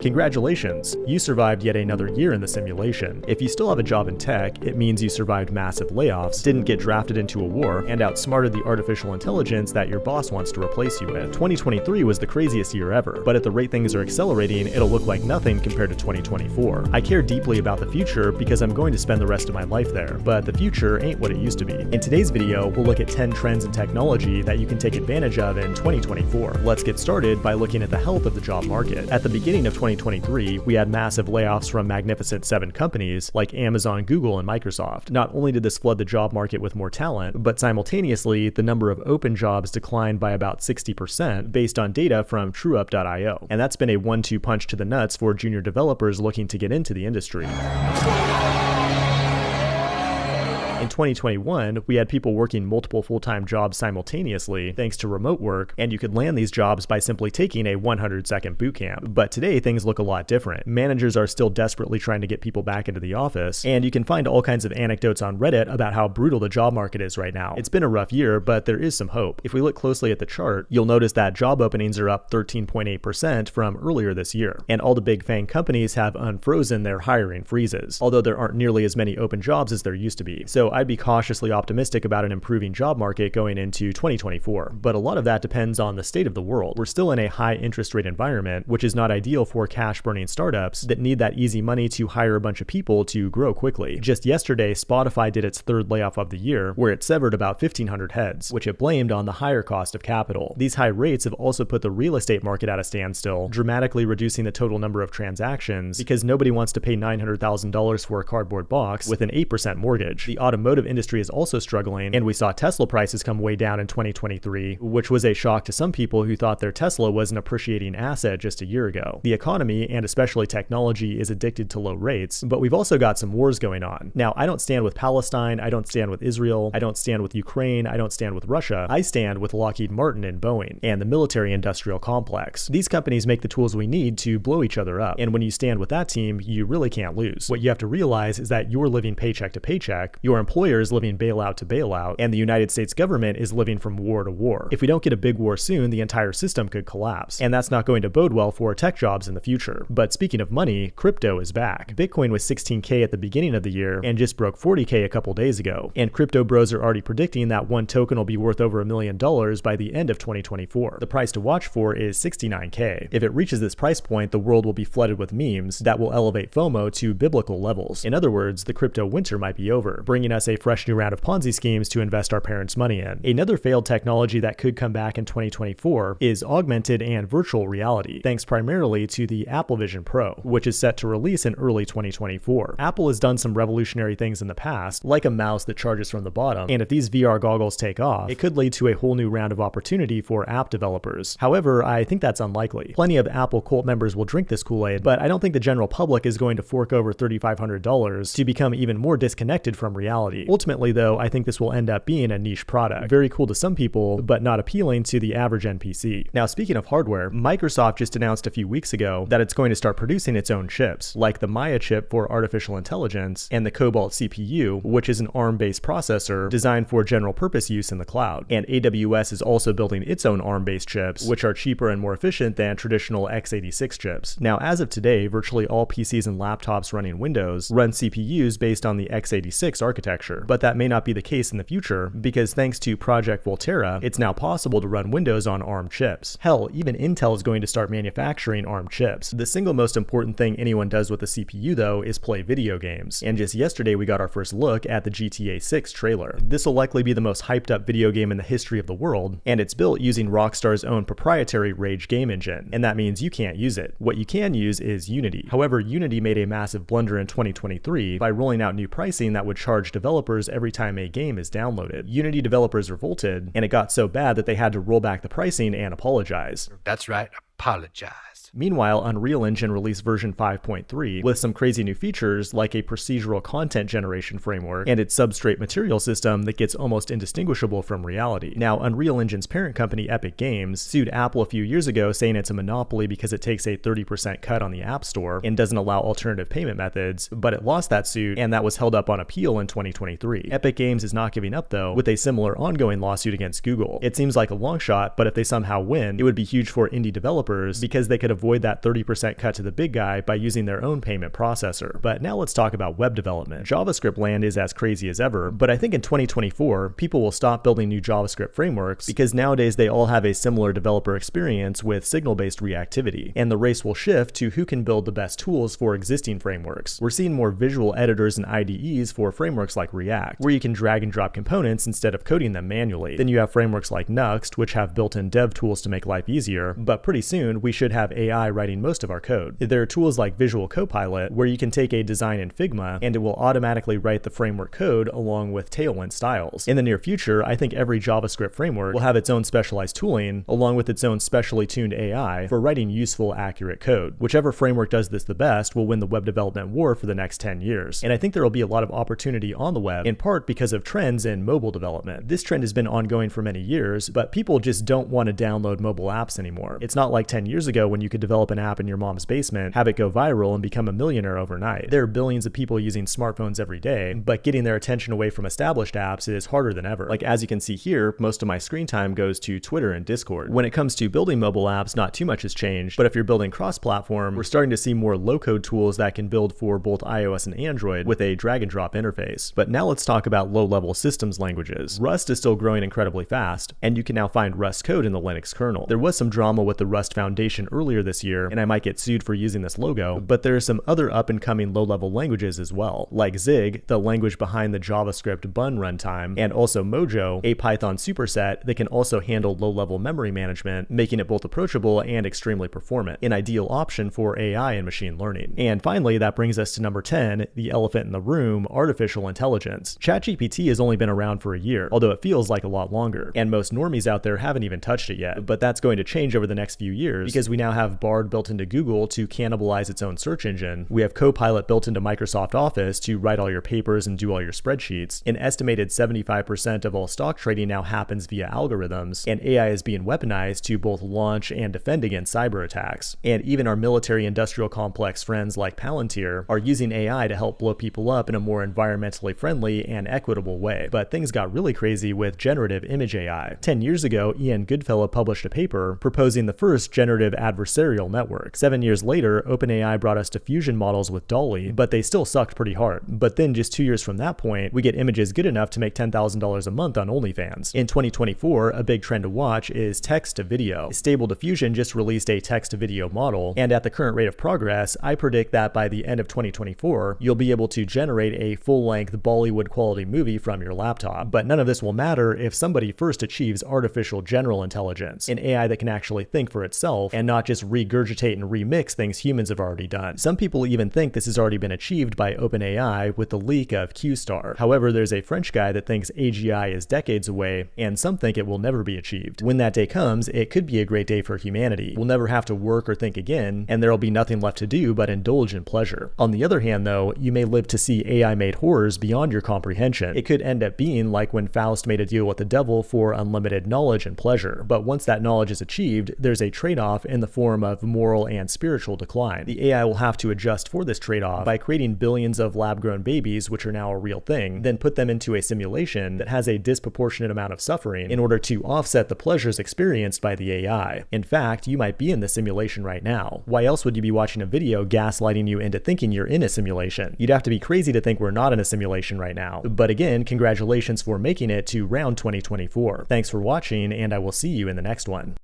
Congratulations, you survived yet another year in the simulation. If you still have a job in tech, it means you survived massive layoffs, didn't get drafted into a war, and outsmarted the artificial intelligence that your boss wants to replace you with. 2023 was the craziest year ever, but at the rate things are accelerating, it'll look like nothing compared to 2024. I care deeply about the future because I'm going to spend the rest of my life there, but the future ain't what it used to be. In today's video, we'll look at 10 trends in technology that you can take advantage of in 2024. Let's get started by looking at the health of the job market. At the beginning of 2023, we had massive layoffs from Magnificent Seven companies like Amazon, Google, and Microsoft. Not only did this flood the job market with more talent, but simultaneously, the number of open jobs declined by about 60% based on data from TrueUp.io. And that's been a 1-2 punch to the nuts for junior developers looking to get into the industry. In 2021, we had people working multiple full-time jobs simultaneously thanks to remote work, and you could land these jobs by simply taking a 100-second boot camp. But today, things look a lot different. Managers are still desperately trying to get people back into the office, and you can find all kinds of anecdotes on Reddit about how brutal the job market is right now. It's been a rough year, but there is some hope. If we look closely at the chart, you'll notice that job openings are up 13.8% from earlier this year, and all the big FAANG companies have unfrozen their hiring freezes, although there aren't nearly as many open jobs as there used to be. So I'd be cautiously optimistic about an improving job market going into 2024, but a lot of that depends on the state of the world. We're still in a high interest rate environment, which is not ideal for cash burning startups that need that easy money to hire a bunch of people to grow quickly. Just yesterday, Spotify did its third layoff of the year, where it severed about 1,500 heads, which it blamed on the higher cost of capital. These high rates have also put the real estate market at a standstill, dramatically reducing the total number of transactions because nobody wants to pay $900,000 for a cardboard box with an 8% mortgage. The automotive industry is also struggling, and we saw Tesla prices come way down in 2023, which was a shock to some people who thought their Tesla was an appreciating asset just a year ago. The economy, and especially technology, is addicted to low rates, but we've also got some wars going on. Now, I don't stand with Palestine, I don't stand with Israel, I don't stand with Ukraine, I don't stand with Russia. I stand with Lockheed Martin and Boeing, and the military-industrial complex. These companies make the tools we need to blow each other up, and when you stand with that team, you really can't lose. What you have to realize is that you're living paycheck to paycheck, your employer is living bailout to bailout, and the United States government is living from war to war. If we don't get a big war soon, the entire system could collapse, and that's not going to bode well for tech jobs in the future. But speaking of money, crypto is back. Bitcoin was 16K at the beginning of the year and just broke 40K a couple days ago, and crypto bros are already predicting that one token will be worth over $1 million by the end of 2024. The price to watch for is 69K. If it reaches this price point, the world will be flooded with memes that will elevate FOMO to biblical levels. In other words, the crypto winter might be over, bringing us a fresh new round of Ponzi schemes to invest our parents' money in. Another failed technology that could come back in 2024 is augmented and virtual reality, thanks primarily to the Apple Vision Pro, which is set to release in early 2024. Apple has done some revolutionary things in the past, like a mouse that charges from the bottom, and if these VR goggles take off, it could lead to a whole new round of opportunity for app developers. However, I think that's unlikely. Plenty of Apple cult members will drink this Kool-Aid, but I don't think the general public is going to fork over $3,500 to become even more disconnected from reality. Ultimately, though, I think this will end up being a niche product. Very cool to some people, but not appealing to the average NPC. Now, speaking of hardware, Microsoft just announced a few weeks ago that it's going to start producing its own chips, like the Maya chip for artificial intelligence and the Cobalt CPU, which is an ARM-based processor designed for general purpose use in the cloud. And AWS is also building its own ARM-based chips, which are cheaper and more efficient than traditional x86 chips. Now, as of today, virtually all PCs and laptops running Windows run CPUs based on the x86 architecture, but that may not be the case in the future because thanks to Project Volterra, it's now possible to run Windows on ARM chips. Hell, even Intel is going to start manufacturing ARM chips. The single most important thing anyone does with a CPU, though, is play video games. And just yesterday, we got our first look at the GTA 6 trailer. This will likely be the most hyped up video game in the history of the world, and it's built using Rockstar's own proprietary Rage game engine, and that means you can't use it. What you can use is Unity. However, Unity made a massive blunder in 2023 by rolling out new pricing that would charge developers every time a game is downloaded. Unity developers revolted, and it got so bad that they had to roll back the pricing and apologize. That's right, apologize. Meanwhile, Unreal Engine released version 5.3 with some crazy new features like a procedural content generation framework and its substrate material system that gets almost indistinguishable from reality. Now, Unreal Engine's parent company Epic Games sued Apple a few years ago saying it's a monopoly because it takes a 30% cut on the App Store and doesn't allow alternative payment methods, but it lost that suit and that was held up on appeal in 2023. Epic Games is not giving up though, with a similar ongoing lawsuit against Google. It seems like a long shot, but if they somehow win, it would be huge for indie developers because they could avoid that 30% cut to the big guy by using their own payment processor. But now let's talk about web development. JavaScript land is as crazy as ever, but I think in 2024, people will stop building new JavaScript frameworks because nowadays they all have a similar developer experience with signal-based reactivity, and the race will shift to who can build the best tools for existing frameworks. We're seeing more visual editors and IDEs for frameworks like React, where you can drag and drop components instead of coding them manually. Then you have frameworks like Nuxt, which have built-in dev tools to make life easier, but pretty soon we should have AI writing most of our code. There are tools like Visual Copilot, where you can take a design in Figma and it will automatically write the framework code along with Tailwind styles. In the near future, I think every JavaScript framework will have its own specialized tooling along with its own specially tuned AI for writing useful, accurate code. Whichever framework does this the best will win the web development war for the next 10 years. And I think there will be a lot of opportunity on the web, in part because of trends in mobile development. This trend has been ongoing for many years, but people just don't want to download mobile apps anymore. It's not like 10 years ago when you could develop an app in your mom's basement, have it go viral, and become a millionaire overnight. There are billions of people using smartphones every day, but getting their attention away from established apps is harder than ever. Like as you can see here, most of my screen time goes to Twitter and Discord. When it comes to building mobile apps, not too much has changed, but if you're building cross-platform, we're starting to see more low-code tools that can build for both iOS and Android with a drag-and-drop interface. But now let's talk about low-level systems languages. Rust is still growing incredibly fast, and you can now find Rust code in the Linux kernel. There was some drama with the Rust Foundation earlier this year, and I might get sued for using this logo, but there are some other up-and-coming low-level languages as well, like Zig, the language behind the JavaScript Bun runtime, and also Mojo, a Python superset that can also handle low-level memory management, making it both approachable and extremely performant, an ideal option for AI and machine learning. And finally, that brings us to number 10, the elephant in the room, artificial intelligence. ChatGPT has only been around for a year, although it feels like a lot longer, and most normies out there haven't even touched it yet, but that's going to change over the next few years because we now have Bard built into Google to cannibalize its own search engine. We have Copilot built into Microsoft Office to write all your papers and do all your spreadsheets. An estimated 75% of all stock trading now happens via algorithms, and AI is being weaponized to both launch and defend against cyber attacks. And even our military-industrial complex friends like Palantir are using AI to help blow people up in a more environmentally friendly and equitable way. But things got really crazy with generative image AI. 10 years ago, Ian Goodfellow published a paper proposing the first generative adversarial network. 7 years later, OpenAI brought us diffusion models with DALL-E, but they still sucked pretty hard. But then just 2 years from that point, we get images good enough to make $10,000 a month on OnlyFans. In 2024, a big trend to watch is text to video. Stable Diffusion just released a text to video model, and at the current rate of progress, I predict that by the end of 2024, you'll be able to generate a full-length Bollywood quality movie from your laptop. But none of this will matter if somebody first achieves artificial general intelligence, an AI that can actually think for itself and not just regurgitate and remix things humans have already done. Some people even think this has already been achieved by OpenAI with the leak of QStar. However, there's a French guy that thinks AGI is decades away, and some think it will never be achieved. When that day comes, it could be a great day for humanity. We'll never have to work or think again, and there'll be nothing left to do but indulge in pleasure. On the other hand, though, you may live to see AI-made horrors beyond your comprehension. It could end up being like when Faust made a deal with the devil for unlimited knowledge and pleasure. But once that knowledge is achieved, there's a trade-off in the form of moral and spiritual decline. The AI will have to adjust for this trade-off by creating billions of lab-grown babies, which are now a real thing, then put them into a simulation that has a disproportionate amount of suffering in order to offset the pleasures experienced by the AI. In fact, you might be in the simulation right now. Why else would you be watching a video gaslighting you into thinking you're in a simulation? You'd have to be crazy to think we're not in a simulation right now. But again, congratulations for making it to round 2024. Thanks for watching, and I will see you in the next one.